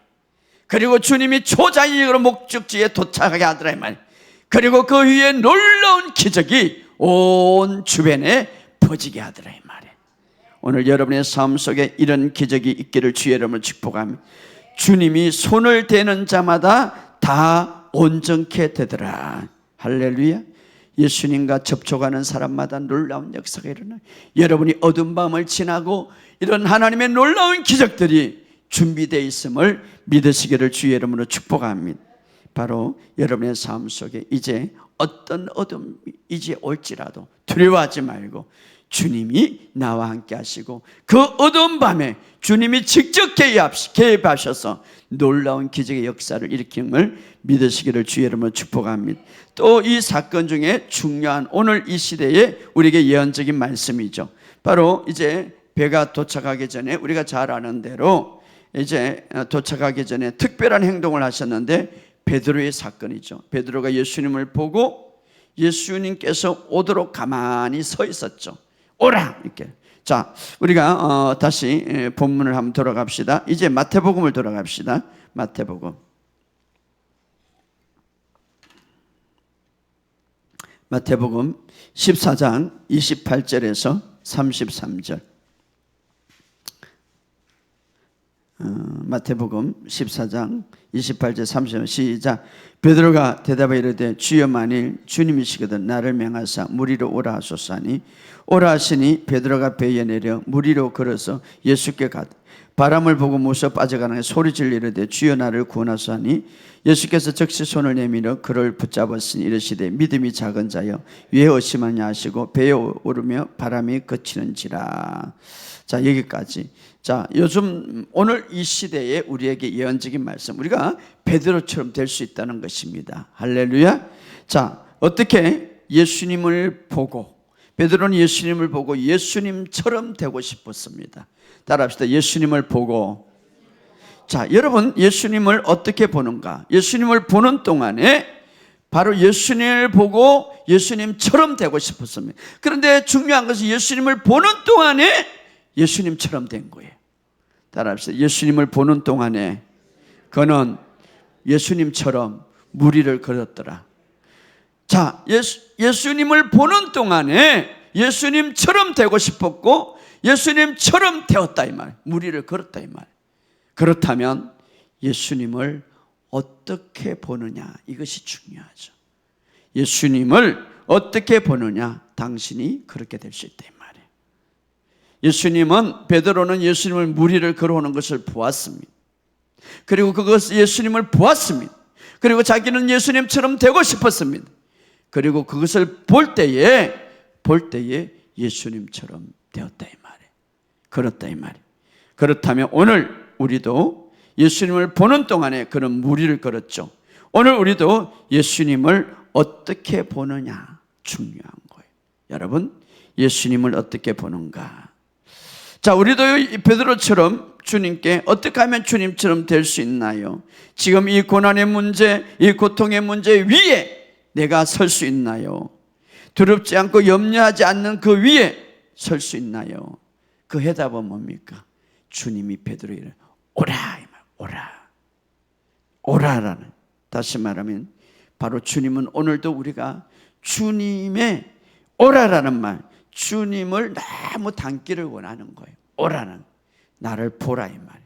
그리고 주님이 초자연적으로 목적지에 도착하게 하더라 이 말이에요. 그리고 그 위에 놀라운 기적이 온 주변에 퍼지게 하더라 이 말이에요. 오늘 여러분의 삶 속에 이런 기적이 있기를 주의 이름으로 축복합니다. 주님이 손을 대는 자마다 다 온전케 되더라. 할렐루야. 예수님과 접촉하는 사람마다 놀라운 역사가 일어나요. 여러분이 어두운 밤을 지나고 이런 하나님의 놀라운 기적들이 준비되어 있음을 믿으시기를 주의 이름으로 축복합니다. 바로 여러분의 삶 속에 이제 어떤 어둠이 이제 올지라도 두려워하지 말고 주님이 나와 함께 하시고 그 어두운 밤에 주님이 직접 개입하셔서 놀라운 기적의 역사를 일으킴을 믿으시기를 주의 이름으로 축복합니다. 또 이 사건 중에 중요한 오늘 이 시대에 우리에게 예언적인 말씀이죠. 바로 이제 배가 도착하기 전에 우리가 잘 아는 대로 이제 도착하기 전에 특별한 행동을 하셨는데 베드로의 사건이죠. 베드로가 예수님을 보고 예수님께서 오도록 가만히 서 있었죠. 오라 이렇게. 자, 우리가 다시 본문을 한번 돌아갑시다. 이제 마태복음을 돌아갑시다. 마태복음 14장 28절에서 33절. 마태복음 14장 28절 30절 시작. 베드로가 대답하여 이르되 주여 만일 주님이시거든 나를 명하사 물 위로 오라 하소서 하니 오라 하시니 베드로가 배에 내려 물 위로 걸어서 예수께 가되 바람을 보고 무서 빠져가는 소리질러 이르되 주여 나를 구원하소서 하니 예수께서 즉시 손을 내밀어 그를 붙잡았으니 이르시되 믿음이 작은 자여 왜 의심하냐 하시고 배에 오르며 바람이 그치는지라. 자, 여기까지. 자, 요즘 오늘 이 시대에 우리에게 예언적인 말씀, 우리가 베드로처럼 될 수 있다는 것입니다. 할렐루야. 자, 어떻게 예수님을 보고 베드로는 예수님을 보고 예수님처럼 되고 싶었습니다. 따라합시다. 예수님을 보고. 자, 여러분 예수님을 어떻게 보는가? 예수님을 보는 동안에 바로 예수님을 보고 예수님처럼 되고 싶었습니다. 그런데 중요한 것은 예수님을 보는 동안에 예수님처럼 된 거예요. 따라합시다. 예수님을 보는 동안에 그는 예수님처럼 무리를 걸었더라. 자, 예수님을 보는 동안에 예수님처럼 되고 싶었고 예수님처럼 되었다 이 말. 무리를 걸었다 이 말. 그렇다면 예수님을 어떻게 보느냐, 이것이 중요하죠. 예수님을 어떻게 보느냐, 당신이 그렇게 될 수 있다 이 말이에요. 베드로는 예수님을 무리를 걸어오는 것을 보았습니다. 그리고 예수님을 보았습니다. 그리고 자기는 예수님처럼 되고 싶었습니다. 그리고 그것을 볼 때에 예수님처럼 되었다 이 말이에요. 걸었다 이 말이에요. 그렇다면 오늘 우리도 예수님을 보는 동안에 그런 무리를 걸었죠. 오늘 우리도 예수님을 어떻게 보느냐 중요한 거예요. 여러분, 예수님을 어떻게 보는가? 자, 우리도 베드로처럼 주님께 어떻게 하면 주님처럼 될 수 있나요? 지금 이 고난의 문제, 이 고통의 문제 위에 내가 설 수 있나요? 두렵지 않고 염려하지 않는 그 위에 설 수 있나요? 그 해답은 뭡니까? 주님이 베드로에게 오라, 오라라는, 다시 말하면 바로 주님은 오늘도 우리가 주님의 오라라는 말, 주님을 너무 닮기를 원하는 거예요. 오라는, 나를 보라 이 말.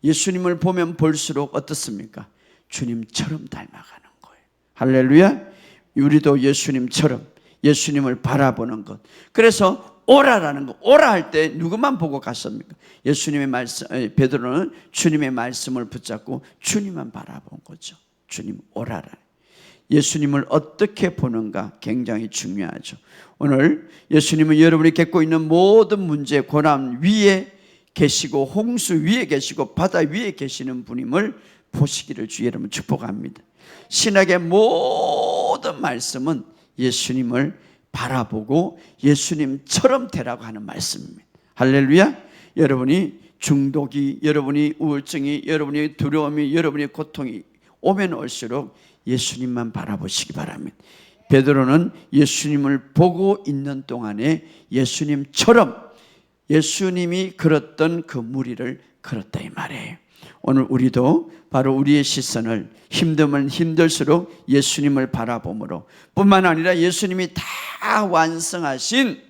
예수님을 보면 볼수록 어떻습니까? 주님처럼 닮아가는 거예요. 할렐루야. 우리도 예수님처럼 예수님을 바라보는 것. 그래서 오라라는 거, 오라 할 때 누구만 보고 갔습니까? 예수님의 말씀, 베드로는 주님의 말씀을 붙잡고 주님만 바라본 거죠. 주님 오라라. 예수님을 어떻게 보는가 굉장히 중요하죠. 오늘 예수님은 여러분이 겪고 있는 모든 문제, 고난 위에 계시고 홍수 위에 계시고 바다 위에 계시는 분임을 보시기를 주 여러분 축복합니다. 신약의 모든 말씀은 예수님을 바라보고 예수님처럼 되라고 하는 말씀입니다. 할렐루야. 여러분이 중독이, 여러분이 우울증이, 여러분이 두려움이, 여러분이 고통이 오면 올수록 예수님만 바라보시기 바랍니다. 베드로는 예수님을 보고 있는 동안에 예수님처럼 예수님이 걸었던 그 무리를 걸었다 이 말이에요. 오늘 우리도 바로 우리의 시선을 힘들면 힘들수록 예수님을 바라봄으로, 뿐만 아니라 예수님이 다 완성하신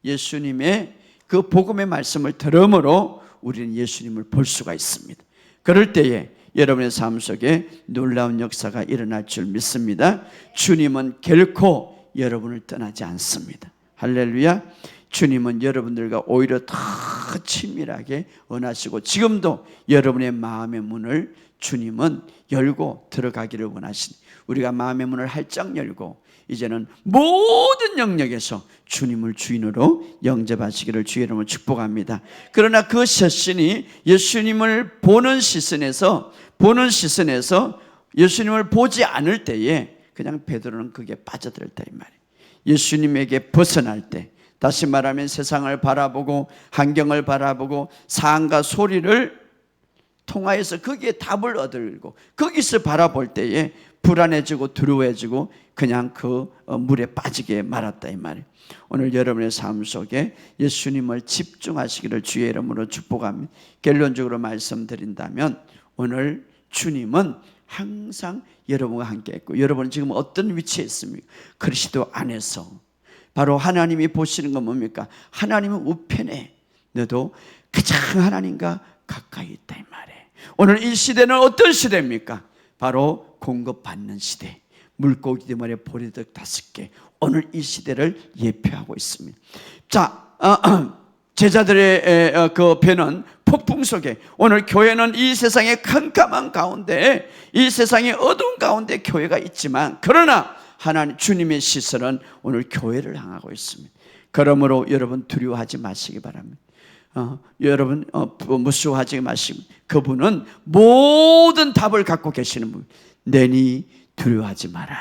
예수님의 그 복음의 말씀을 들음으로 우리는 예수님을 볼 수가 있습니다. 그럴 때에 여러분의 삶 속에 놀라운 역사가 일어날 줄 믿습니다. 주님은 결코 여러분을 떠나지 않습니다. 할렐루야. 주님은 여러분들과 오히려 더 친밀하게 원하시고 지금도 여러분의 마음의 문을 주님은 열고 들어가기를 원하시니 우리가 마음의 문을 활짝 열고 이제는 모든 영역에서 주님을 주인으로 영접하시기를 주의 이름으로 축복합니다. 그러나 그 시선이 예수님을 보는 시선에서 예수님을 보지 않을 때에 그냥 베드로는 그게 빠져들었다 이 말이에요. 예수님에게 벗어날 때, 다시 말하면 세상을 바라보고 환경을 바라보고 상황과 소리를 통하여서 거기에 답을 얻으려고 거기서 바라볼 때에 불안해지고 두려워지고 그냥 그 물에 빠지게 말았다 이 말이에요. 오늘 여러분의 삶 속에 예수님을 집중하시기를 주의 이름으로 축복합니다. 결론적으로 말씀드린다면 오늘 주님은 항상 여러분과 함께 있고, 여러분은 지금 어떤 위치에 있습니까? 그리스도 안에서 바로 하나님이 보시는 건 뭡니까? 하나님은 우편에 너도 가장 하나님과 가까이 있다 이 말이에요. 오늘 이 시대는 어떤 시대입니까? 바로 공급받는 시대, 물고기들 머리에 보리떡 5개, 오늘 이 시대를 예표하고 있습니다. 자, 제자들의 그 배는 폭풍 속에, 오늘 교회는 이 세상의 캄캄한 가운데, 이 세상의 어두운 가운데 교회가 있지만, 그러나 하나님 주님의 시선은 오늘 교회를 향하고 있습니다. 그러므로 여러분 두려워하지 마시기 바랍니다. 여러분 무서워하지 마시고, 그분은 모든 답을 갖고 계시는 분. 내니 두려워하지 마라.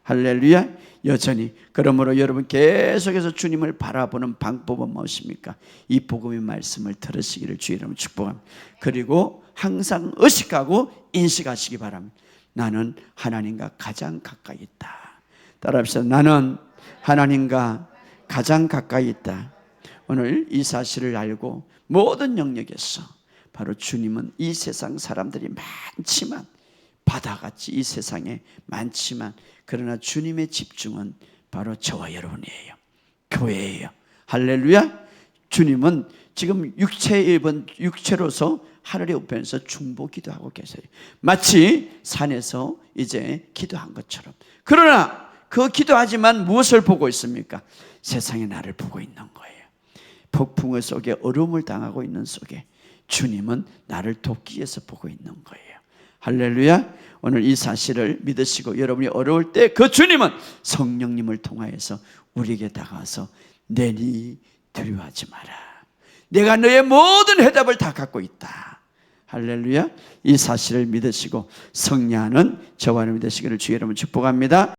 할렐루야. 여전히. 그러므로 여러분 계속해서 주님을 바라보는 방법은 무엇입니까? 이 복음의 말씀을 들으시기를 주의 이름으로 축복합니다. 그리고 항상 의식하고 인식하시기 바랍니다. 나는 하나님과 가장 가까이 있다. 따라합시다. 나는 하나님과 가장 가까이 있다. 오늘 이 사실을 알고 모든 영역에서 바로 주님은 이 세상 사람들이 많지만, 바다같이 이 세상에 많지만, 그러나 주님의 집중은 바로 저와 여러분이에요. 교회예요. 할렐루야. 주님은 지금 육체로서 하늘의 우편에서 중보 기도하고 계세요. 마치 산에서 이제 기도한 것처럼. 그러나 그 기도하지만 무엇을 보고 있습니까? 세상의 나를 보고 있는 거예요. 폭풍의 속에 어려움을 당하고 있는 속에 주님은 나를 돕기 위해서 보고 있는 거예요. 할렐루야. 오늘 이 사실을 믿으시고 여러분이 어려울 때 그 주님은 성령님을 통하여서 우리에게 다가와서 내니 두려워하지 마라. 내가 너의 모든 해답을 다 갖고 있다. 할렐루야. 이 사실을 믿으시고 승리하는 저와 여러분이 되시기를 주의 이름으로 축복합니다.